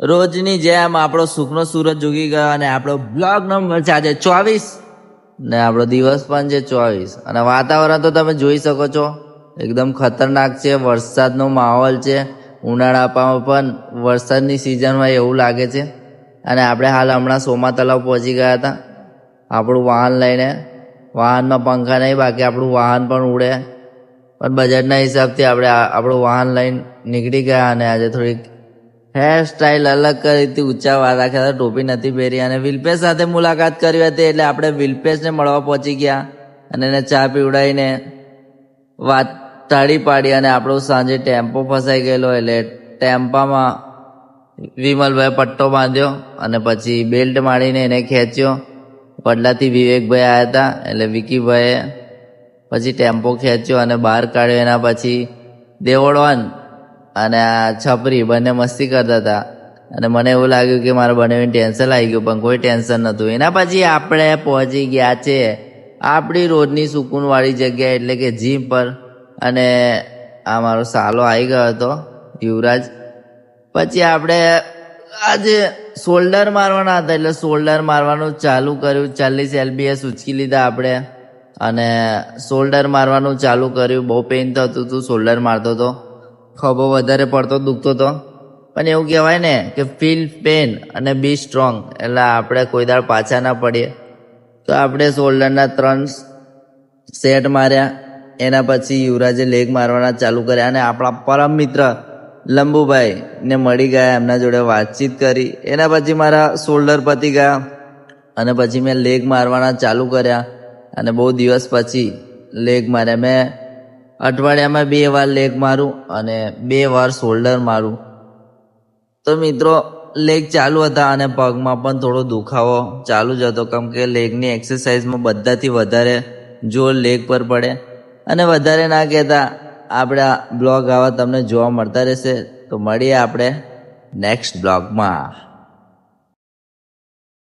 રોજની જેમ આપણો સુખનો સૂરજ ઉગી ગયો અને આપણો બ્લોગ નંબર છે આજે 24 ને આપણો દિવસ પણ છે 24 અને વાતાવરણ તો તમે જોઈ શકો છો એકદમ ખતરનાક છે. વરસાદનો માહોલ છે. ઉનાળામાં પણ વરસાદની સિઝનમાં એવું લાગે છે. અને આપણે હાલ હમણાં સોમા તલાવ પહોંચી ગયા હતા આપણું વાહન લઈને. વાહનમાં પંખા નહીં, બાકી આપણું વાહન પણ ઉડે, પણ બજેટના હિસાબથી આપણે આપણું વાહન લઈને નીકળી ગયા. અને આજે થોડીક હેર સ્ટાઇલ અલગ કરી હતી, ઊંચા વાળ રાખ્યા હતા, ટોપી નથી પહેરી અને વિલ્પેશ સાથે મુલાકાત કરી હતી. એટલે આપણે વિલ્પેશને મળવા પહોંચી ગયા અને એને ચા પીવડાવીને વાત ટાળી પાડી. અને આપણો સાંજે ટેમ્પો ફસાઈ ગયેલો એટલે ટેમ્પામાં વિમલભાઈ પટ્ટો બાંધ્યો અને પછી બેલ્ટ મારીને એને ખેંચ્યો. વડલાથી વિવેકભાઈ આવ્યા હતા એટલે વિકીભાઈએ પછી ટેમ્પો ખેંચ્યો અને બહાર કાઢ્યો. એના પછી દેવળવાન અને આ છપરી બંને મસ્તી કરતા હતા અને મને એવું લાગ્યું કે મારા બંનેને ટેન્શન આવી ગયું, પણ કોઈ ટેન્શન નહોતું. એના પછી આપણે પહોંચી ગયા છે આપણી રોજની સુકૂનવાળી જગ્યા એટલે કે જીમ પર. અને આ મારો સાલો આવી ગયો હતો યુવરાજ. પછી આપણે આજે શોલ્ડર મારવાના હતા એટલે શોલ્ડર મારવાનું ચાલુ કર્યું. 40 LBS ઉચકી લીધા આપણે અને શોલ્ડર મારવાનું ચાલુ કર્યું. બહુ પેઇન થતું હતું, શોલ્ડર મારતો હતો, ખભો વધારે પડતો દુખતો હતો. પણ એવું કહેવાય ને કે ફીલ પેન અને બી સ્ટ્રોંગ, એટલે આપણે કોઈ દાડ પાછા ના પડીએ. તો આપણે શોલ્ડરના 3 સેટ માર્યા. એના પછી યુવરાજે લેગ મારવાના ચાલુ કર્યા અને આપણા પરમ મિત્ર લંબુભાઈ ને મળી ગયા, એમના જોડે વાતચીત કરી. એના પછી મારા શોલ્ડર પતી ગયા અને પછી મેં લેગ મારવાના ચાલુ કર્યા. અને બહુ દિવસ પછી લેગ માર્યા. મેં અઠવાડિયામાં 2 વાર લેગ મારું અને 2 વાર શોલ્ડર મારું. તો મિત્રો લેગ ચાલુ હતા અને પગમાં પણ થોડો દુખાવો ચાલુ જ હતો, કેમ કે લેગની એક્સરસાઇઝમાં બધાથી વધારે જોર લેગ પર પડે. અને વધારે ના કહેતા આપણા બ્લોગ આવા તમને જોવા મળતા રહેશે. તો મળીએ આપણે નેક્સ્ટ બ્લોગમાં.